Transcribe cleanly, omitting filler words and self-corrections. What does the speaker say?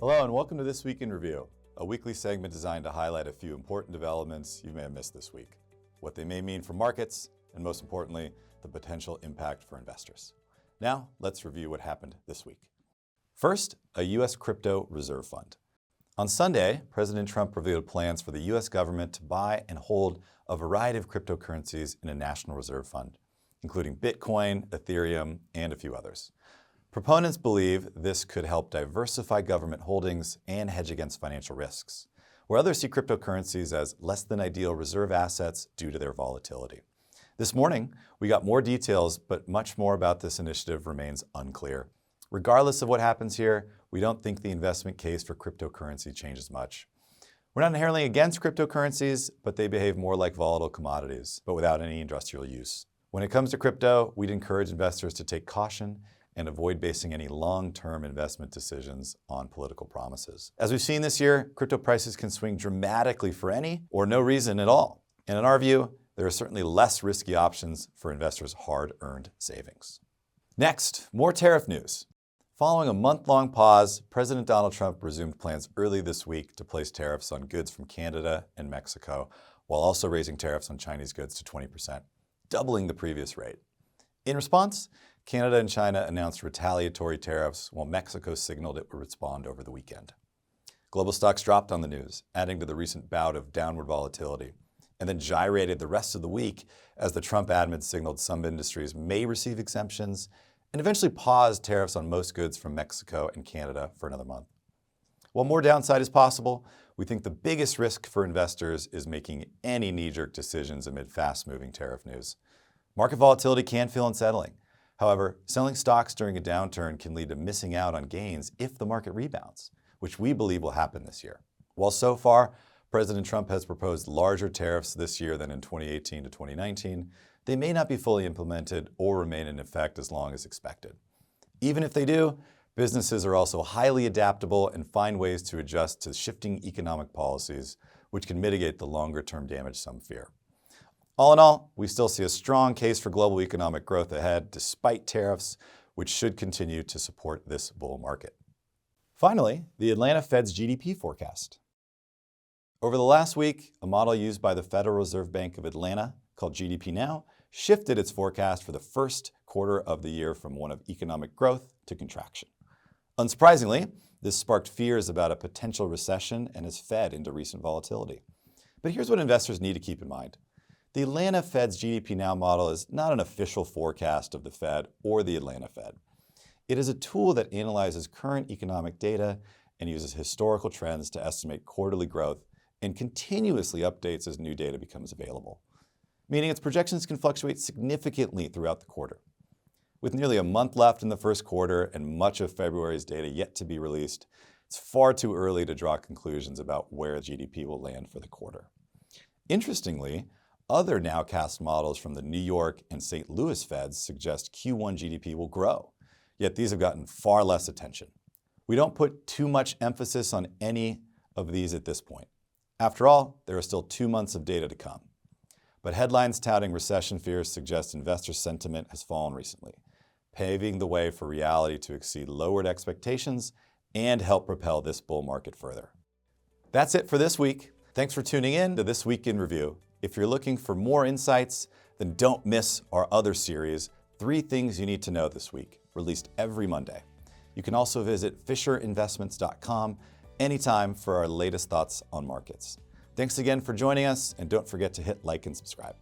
Hello and welcome to This Week in Review, a weekly segment designed to highlight a few important developments you may have missed this week, what they may mean for markets, and most importantly, the potential impact for investors. Now, let's review what happened this week. First, a U.S. crypto reserve fund. On Sunday, President Trump revealed plans for the U.S. government to buy and hold a variety of cryptocurrencies in a national reserve fund, including Bitcoin, Ethereum, and a few others. Proponents believe this could help diversify government holdings and hedge against financial risks, where others see cryptocurrencies as less than ideal reserve assets due to their volatility. This morning, we got more details, but much more about this initiative remains unclear. Regardless of what happens here, we don't think the investment case for cryptocurrency changes much. We're not inherently against cryptocurrencies, but they behave more like volatile commodities, but without any industrial use. When it comes to crypto, we'd encourage investors to take caution and avoid basing any long-term investment decisions on political promises. As we've seen this year, crypto prices can swing dramatically for any or no reason at all. And in our view, there are certainly less risky options for investors' hard-earned savings. Next, more tariff news. Following a month-long pause, President Donald Trump resumed plans early this week to place tariffs on goods from Canada and Mexico, while also raising tariffs on Chinese goods to 20%, doubling the previous rate. In response, Canada and China announced retaliatory tariffs, while Mexico signaled it would respond over the weekend. Global stocks dropped on the news, adding to the recent bout of downward volatility, and then gyrated the rest of the week as the Trump admin signaled some industries may receive exemptions and eventually paused tariffs on most goods from Mexico and Canada for another month. While more downside is possible, we think the biggest risk for investors is making any knee-jerk decisions amid fast-moving tariff news. Market volatility can feel unsettling. However, selling stocks during a downturn can lead to missing out on gains if the market rebounds, which we believe will happen this year. While so far, President Trump has proposed larger tariffs this year than in 2018 to 2019, they may not be fully implemented or remain in effect as long as expected. Even if they do, businesses are also highly adaptable and find ways to adjust to shifting economic policies, which can mitigate the longer-term damage some fear. All in all, we still see a strong case for global economic growth ahead, despite tariffs, which should continue to support this bull market. Finally, the Atlanta Fed's GDP forecast. Over the last week, a model used by the Federal Reserve Bank of Atlanta, called GDPNow, shifted its forecast for the first quarter of the year from one of economic growth to contraction. Unsurprisingly, this sparked fears about a potential recession and has fed into recent volatility. But here's what investors need to keep in mind. The Atlanta Fed's GDPNow model is not an official forecast of the Fed or the Atlanta Fed. It is a tool that analyzes current economic data and uses historical trends to estimate quarterly growth and continuously updates as new data becomes available, meaning its projections can fluctuate significantly throughout the quarter. With nearly a month left in the first quarter and much of February's data yet to be released, it's far too early to draw conclusions about where GDP will land for the quarter. Interestingly, other nowcast models from the New York and St. Louis Feds suggest Q1 GDP will grow, yet these have gotten far less attention. We don't put too much emphasis on any of these at this point. After all, there are still 2 months of data to come. But headlines touting recession fears suggest investor sentiment has fallen recently, paving the way for reality to exceed lowered expectations and help propel this bull market further. That's it for this week. Thanks for tuning in to This Week in Review. If you're looking for more insights, then don't miss our other series, 3 Things You Need to Know This Week, released every Monday. You can also visit FisherInvestments.com anytime for our latest thoughts on markets. Thanks again for joining us, and don't forget to hit like and subscribe.